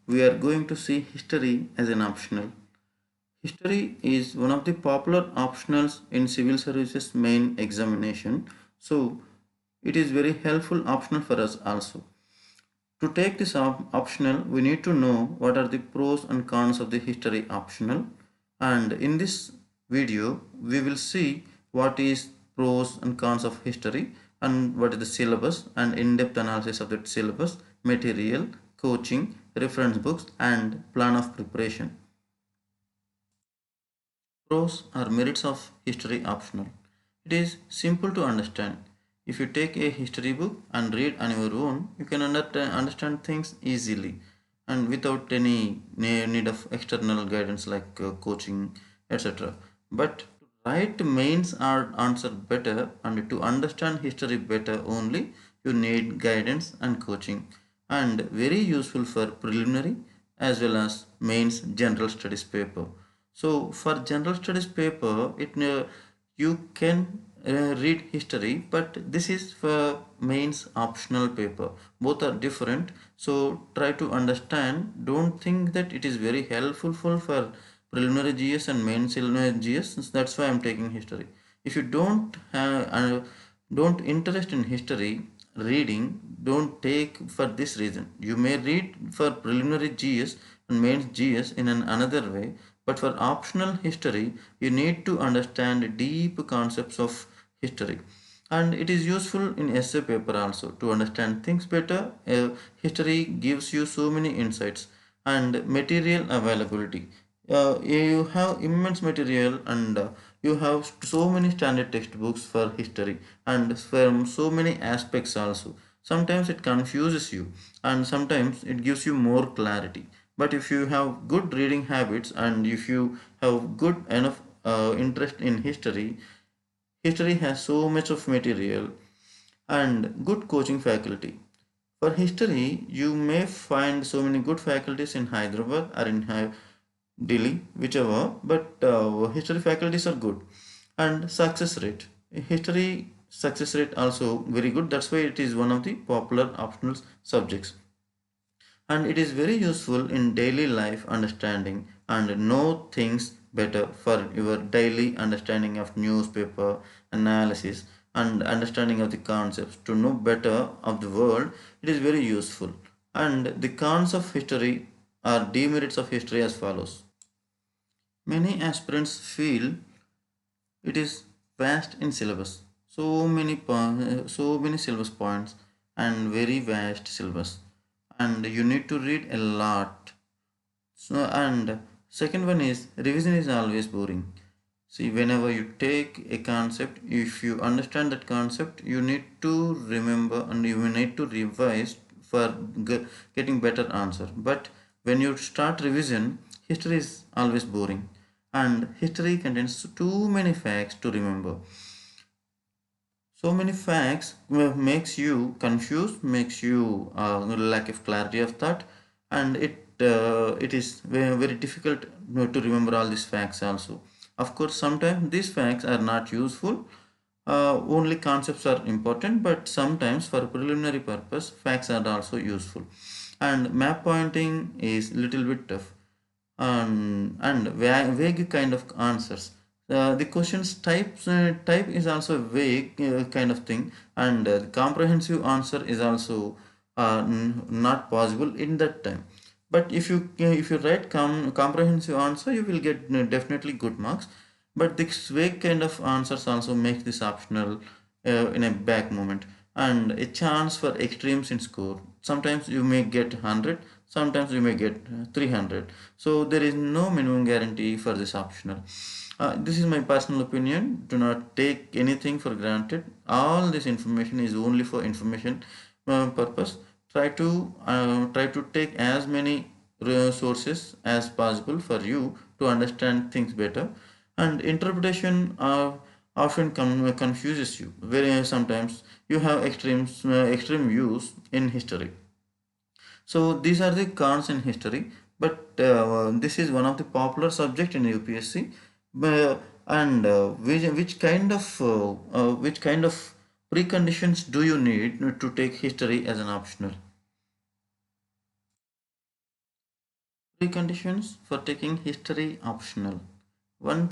We are going to see history as an optional. History is one of the popular optionals in civil services main examination. So it is very helpful optional for us also. To take this optional, we need to know what are the pros and cons of the history optional. And in this video, we will see what is pros and cons of history and what is the syllabus and in-depth analysis of that syllabus, material, coaching, reference books and plan of preparation. Pros or merits of history optional. It is simple to understand. If you take a history book and read on your own, you can understand things easily and without any need of external guidance like coaching, etc. But to write mains or answer better and to understand history better only, you need guidance and coaching and very useful for preliminary as well as mains general studies paper. So for general studies paper, it you can read history, but this is for mains optional paper. Both are different. So try to understand. Don't think that it is very helpful for preliminary GS and mains GS. That's why I'm taking history. If you don't interest in history reading, don't take for this reason. You may read for preliminary GS and mains GS in another way, but for optional history, you need to understand deep concepts of history. And it is useful in essay paper also to understand things better. History gives you so many insights and material availability. You have immense material and you have so many standard textbooks for history and from so many aspects also. Sometimes it confuses you and sometimes it gives you more clarity. But if you have good reading habits and if you have good enough interest in history, history has so much of material and good coaching faculty. For history, you may find so many good faculties in Hyderabad or in Delhi, whichever, but history faculties are good. And success rate. History success rate also very good. That's why it is one of the popular optional subjects. And it is very useful in daily life understanding and know things better for your daily understanding of newspaper analysis and understanding of the concepts to know better of the world. It is very useful. And the cons of history or demerits of history as follows. Many aspirants feel it is vast in syllabus. So many syllabus points and very vast syllabus. And you need to read a lot. So and second one is revision is always boring. See, whenever you take a concept, if you understand that concept, you need to remember and you need to revise for getting better answer. But when you start revision, history is always boring, and history contains too many facts to remember. So many facts makes you confused, makes you lack of clarity of thought, and it is very difficult to remember all these facts also. Of course, sometimes these facts are not useful. Only concepts are important, but sometimes for preliminary purpose, facts are also useful. And map pointing is little bit tough and vague kind of answers. The questions type is also a vague kind of thing, and the comprehensive answer is also not possible in that time. But if you write comprehensive answer, you will get definitely good marks. But this vague kind of answers also makes this optional in a back moment and a chance for extremes in score. Sometimes you may get 100, sometimes you may get 300. So there is no minimum guarantee for this optional. This is my personal opinion. Do not take anything for granted. All this information is only for information purpose. Try to take as many sources as possible for you to understand things better. And interpretation often confuses you. Very sometimes you have extreme views in history. So these are the cons in history, but this is one of the popular subject in UPSC. And which kind of preconditions do you need to take history as an optional? Preconditions for taking history optional. One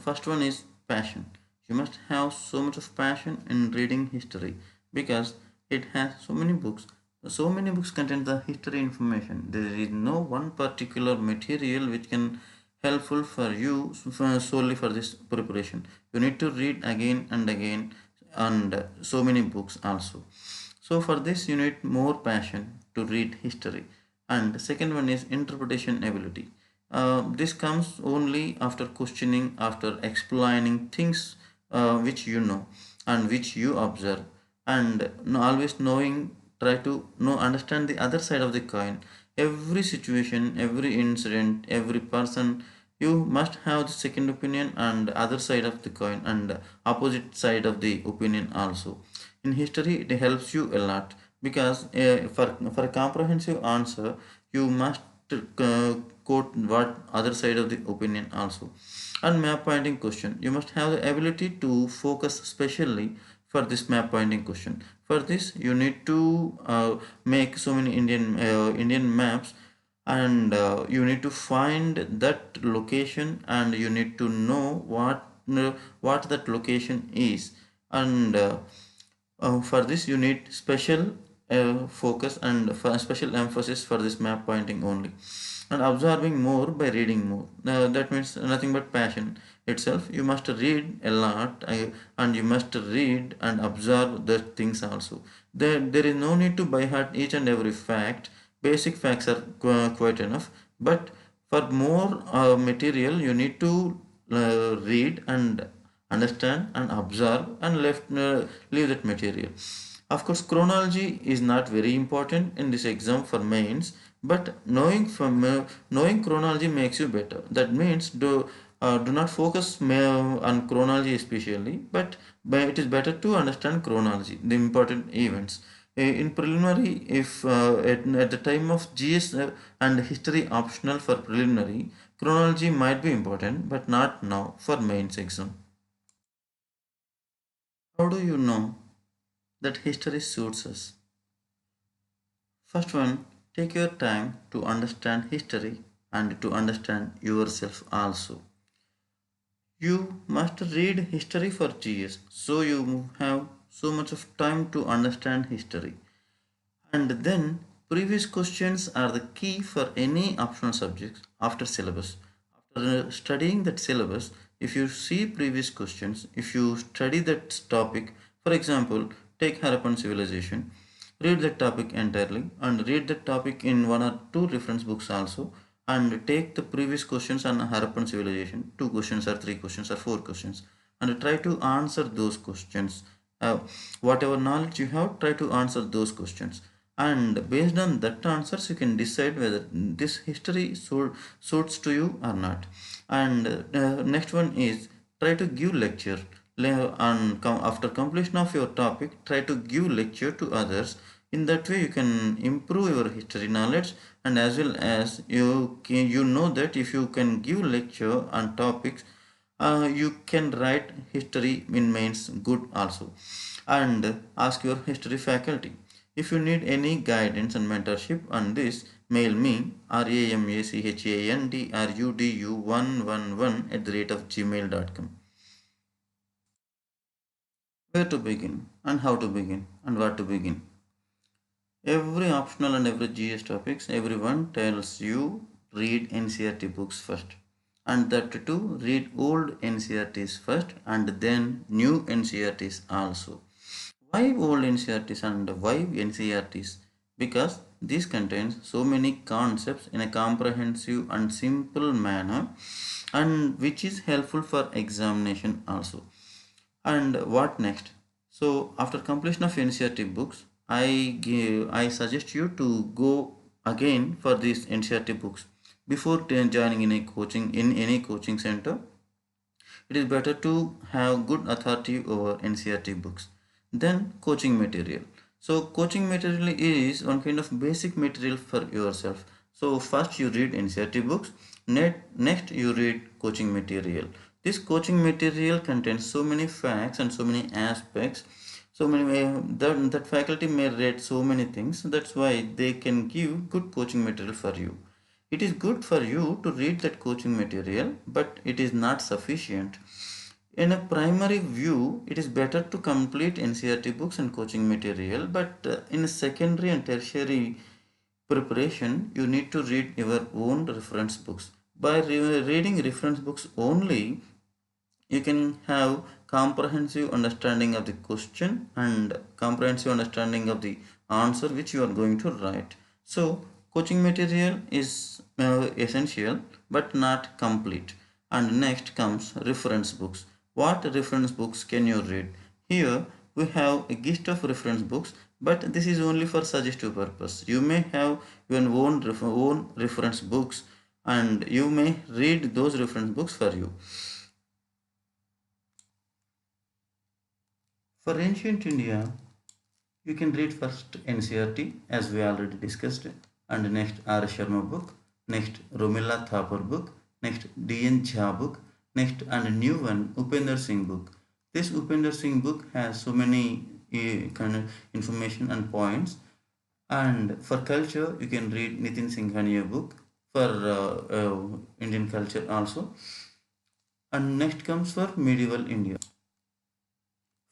first one is passion. You must have so much of passion in reading history because it has so many books. So many books contain the history information. There is no one particular material which can helpful for you solely for this preparation. You need to read again and again and so many books also. So for this you need more passion to read history. And the second one is interpretation ability. This comes only after questioning, after explaining things which you know and which you observe, and always knowing, try to know, understand the other side of the coin. Every situation, every incident, every person, you must have the second opinion and other side of the coin and opposite side of the opinion also. In history, it helps you a lot because for a comprehensive answer, you must quote what other side of the opinion also. And map pointing question, you must have the ability to focus specially for this map pointing question. For this, you need to make so many Indian maps, and you need to find that location, and you need to know what that location is. And for this you need special focus and for special emphasis for this map pointing only. And absorbing more by reading more, that means nothing but passion itself. You must read a lot, and you must read and observe the things also. There is no need to by heart each and every fact. Basic facts are quite enough, but for more material you need to read and understand and observe and leave that material. Of course, chronology is not very important in this exam for mains, but knowing chronology makes you better. That means do not focus on chronology especially, but it is better to understand chronology, the important events. In preliminary, if at the time of GS and history optional for preliminary, chronology might be important, but not now for mains exam. How do you know that history suits us? First one, take your time to understand history and to understand yourself also. You must read history for GS, so you have so much of time to understand history. And then previous questions are the key for any optional subjects after syllabus. After studying that syllabus, if you see previous questions, if you study that topic, for example, take Harappan civilization, read that topic entirely and read that topic in one or two reference books also, and take the previous questions on Harappan civilization, two questions or three questions or four questions, and try to answer those questions. Whatever knowledge you have, try to answer those questions, and based on that answers you can decide whether this history suits to you or not. And next one is try to give lecture. After completion of your topic, try to give lecture to others. In that way you can improve your history knowledge, and as well as you know that if you can give lecture on topics, you can write history in mains good also. And ask your history faculty. If you need any guidance and mentorship on this, mail me ramachandrudu111 @gmail.com. Where to begin and how to begin and what to begin? Every optional and every GS topics, everyone tells you read NCRT books first, and that too read old NCRTs first and then new NCRTs also. Why old NCRTs and why NCRTs? Because this contains so many concepts in a comprehensive and simple manner, and which is helpful for examination also. And what next? So after completion of NCRT books, I suggest you to go again for these NCRT books before joining in a coaching in any coaching center. It is better to have good authority over NCRT books. Then coaching material. So coaching material is one kind of basic material for yourself. So first you read NCRT books, next you read coaching material. This coaching material contains so many facts and so many aspects. So many that faculty may read so many things. That's why they can give good coaching material for you. It is good for you to read that coaching material, but it is not sufficient. In a primary view, it is better to complete NCRT books and coaching material, but in a secondary and tertiary preparation, you need to read your own reference books. By reading reference books only, you can have comprehensive understanding of the question and comprehensive understanding of the answer which you are going to write. So coaching material is essential but not complete. And next comes reference books. What reference books can you read? Here we have a list of reference books, but this is only for suggestive purpose. You may have your own reference books, and you may read those reference books for you. For ancient India, you can read first NCRT as we already discussed, and next R. Sharma book, next Romila Thapar book, next D.N. Jha book, next and a new one Upender Singh book. This Upender Singh book has so many kind of information and points. And for culture, you can read Nitin Singhania book for Indian culture also. And next comes for medieval India.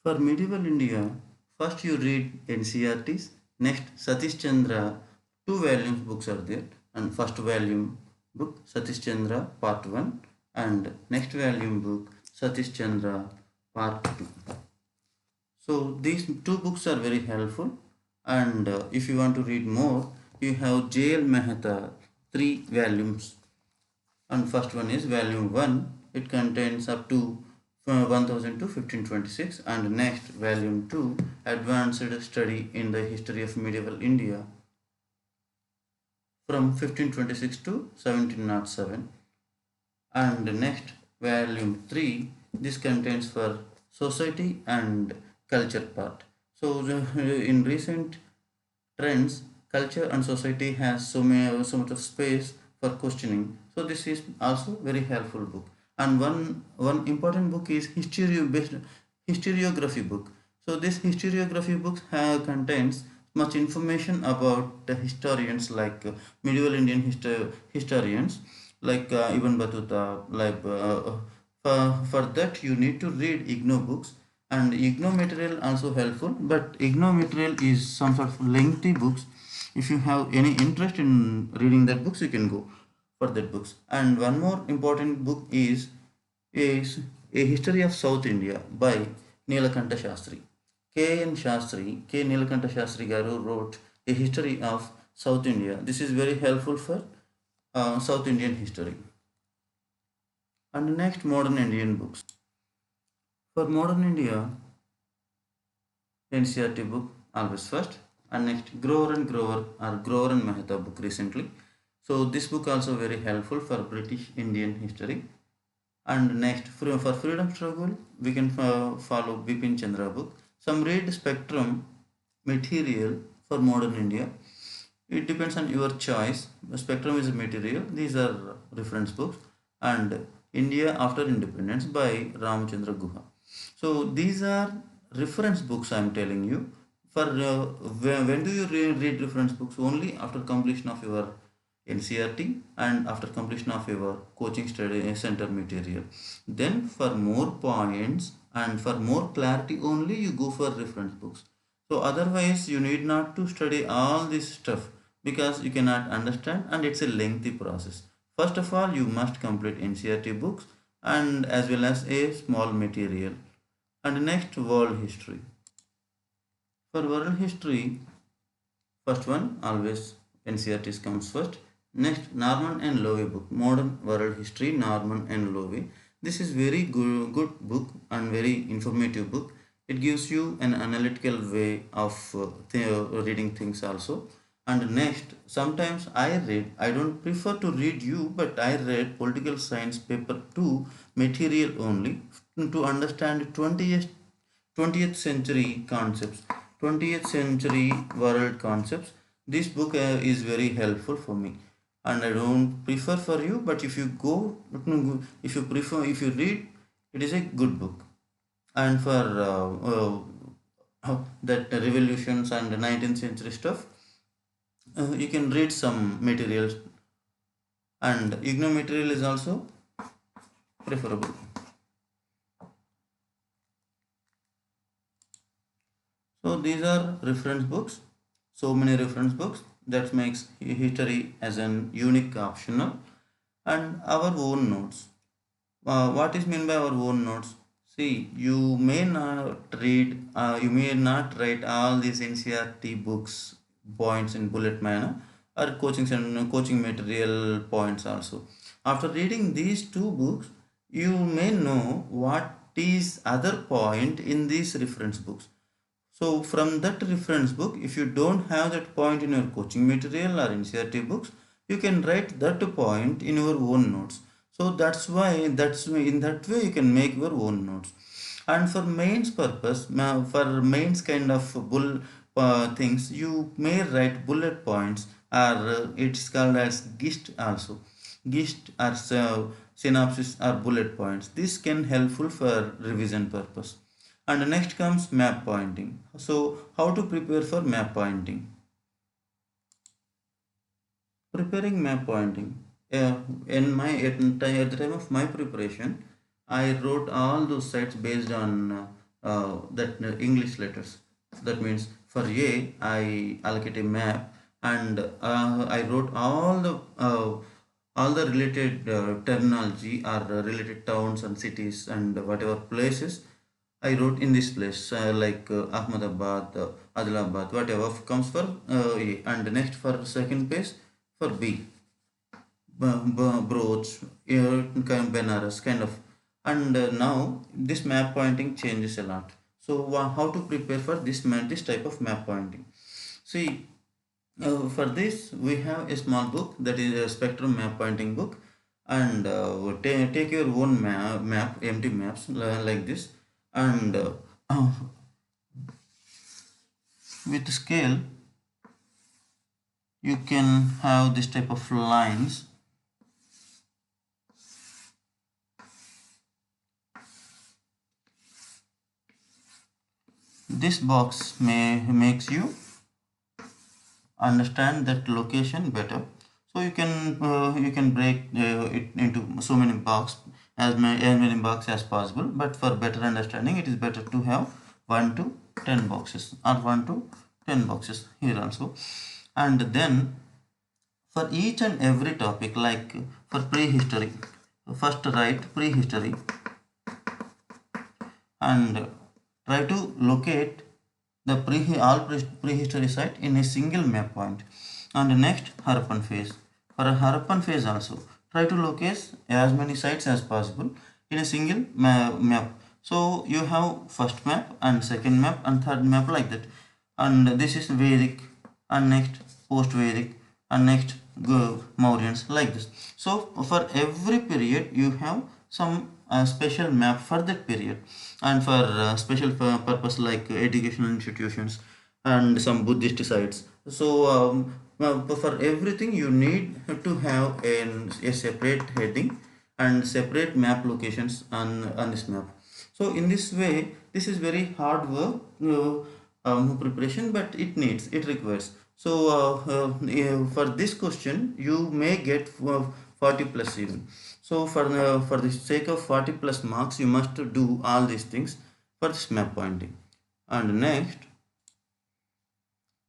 For medieval India, first you read NCRTs, next Satish Chandra, two volumes books are there, and first volume book Satish Chandra part 1 and next volume book Satish Chandra part 2. So these two books are very helpful, and if you want to read more, you have J.L. Mehta, three volumes, and first one is volume 1. It contains up to 1000 to 1526, and next volume 2, advanced study in the history of medieval India from 1526 to 1707, and next volume 3, this contains for society and culture part. So in recent trends, culture and society has so much of space for questioning. So this is also very helpful book. And one important book is historiography book. So this historiography book contains much information about the historians like medieval Indian historians like Ibn Battuta. For that you need to read IGNO books, and IGNO material also helpful, but IGNO material is some sort of lengthy books. If you have any interest in reading that books, you can go for that books. And one more important book is A History of South India by Neelakanta Shastri. K.N. Shastri, K. Neelakanta Shastri Garu wrote A History of South India. This is very helpful for South Indian history. And next, modern Indian books. For modern India, NCRT book always first, and next Grover and Grover or Grover and Mehta book recently. So this book also very helpful for British Indian history. And next for freedom struggle, we can follow Bipin Chandra book. Some read spectrum material for modern India. It depends on your choice. Spectrum is a material. These are reference books. And India After Independence by Ramchandra Guha. So these are reference books I am telling you. For when do you read reference books? Only after completion of your NCRT and after completion of your coaching study center material. Then for more points and for more clarity only you go for reference books. So otherwise you need not to study all this stuff because you cannot understand, and it's a lengthy process. First of all, you must complete NCRT books and as well as a small material. And next, world history. For world history, first one always NCRT comes first. Next, Norman and Lowe book, Modern World History, Norman and Lowe. This is very good book and very informative book. It gives you an analytical way of reading things also. And next, sometimes I don't prefer to read you, but I read political science paper 2 material only to understand 20th century concepts, 20th century world concepts. This book is very helpful for me, and I don't prefer for you, but if you go, if you prefer, if you read, it is a good book. And for that revolutions and 19th century stuff, you can read some materials and ignore material is also preferable. So these are reference books. So many reference books that makes history as an unique optional, and our own notes. What is meant by our own notes? See, you may not write all these NCRT books points in bullet manner or coaching material points also. After reading these two books, you may know what is other point in these reference books. So from that reference book, if you don't have that point in your coaching material or NCRT books, you can write that point in your own notes. So that's why in that way you can make your own notes. And for mains purpose, for mains kind of things, you may write bullet points, or it's called as gist also. Gist or synopsis or bullet points. This can helpful for revision purpose. And next comes map pointing. So how to prepare for map pointing? Preparing map pointing. At the time of my preparation, I wrote all those sites based on that English letters. That means for A, I allocate a map, and I wrote all the related terminology or related towns and cities and whatever places I wrote in this place, like Ahmedabad, Adilabad, whatever comes for A. And next for second place for B, Broach, Benares, kind of. And now this map pointing changes a lot. So how to prepare for this type of map pointing? See, for this we have a small book, that is a spectrum map pointing book, and take your own empty maps like this, and with scale you can have this type of lines. This box makes you understand that location better. So you can break it into so many box, as many boxes as possible, but for better understanding it is better to have 1 to 10 boxes, or 1 to 10 boxes here also. And then for each and every topic, like for prehistory, first write prehistory and try to locate the prehistory site in a single map point. And next, Harappan phase. For a Harappan phase also, try to locate as many sites as possible in a single map. So you have first map and second map and third map, like that. And this is Vedic, and next post Vedic, and next Mauryans, like this. So for every period you have some special map for that period, and for special purpose like educational institutions and some Buddhist sites. So for everything you need to have a separate heading and separate map locations on this map. So in this way, this is very hard work preparation, but it requires. So for this question you may get 40 plus even. So for the sake of 40 plus marks, you must do all these things for this map pointing. And next,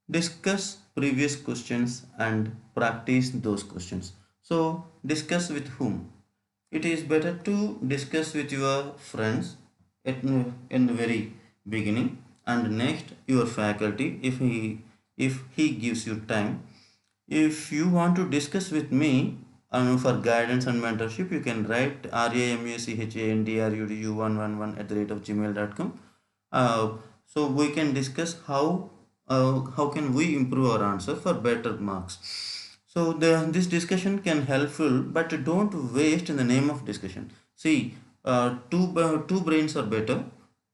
discuss previous questions and practice those questions. So discuss with whom? It is better to discuss with your friends in the very beginning, and next your faculty if he gives you time. If you want to discuss with me for guidance and mentorship, you can write ramachandrudu111 at the rate of gmail.com. So we can discuss how can we improve our answer for better marks. So this discussion can helpful, but don't waste in the name of discussion. See, two brains are better,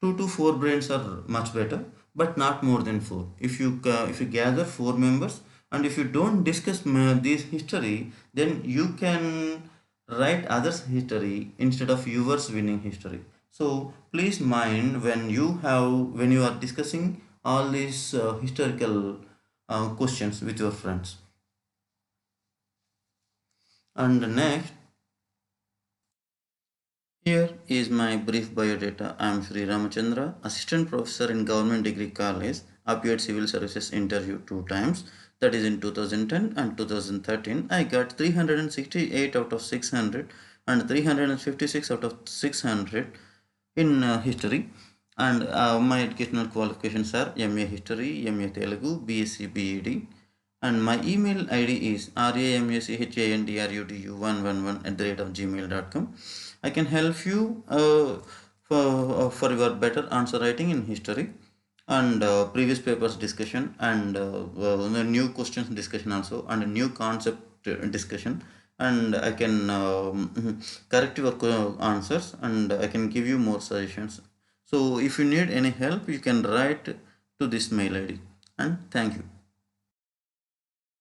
2 to 4 brains are much better, but not more than four. If you gather four members, and if you don't discuss this history, then you can write others history instead of yours winning history. So please mind when you are discussing all these historical questions with your friends. And next, here is my brief biodata. I am Sri Ramachandra, Assistant Professor in Government Degree College, appeared Civil Services interview two times, that is in 2010 and 2013. I got 368 out of 600 and 356 out of 600 in history. And my educational qualifications are MA History, MA Telugu, BSc BEd. And my email ID is ramachandru111 at the rate of gmail.com. I can help you for your better answer writing in history and previous papers discussion and new questions discussion also and a new concept discussion, and I can correct your answers and I can give you more suggestions. So if you need any help you can write to this mail ID, and thank you.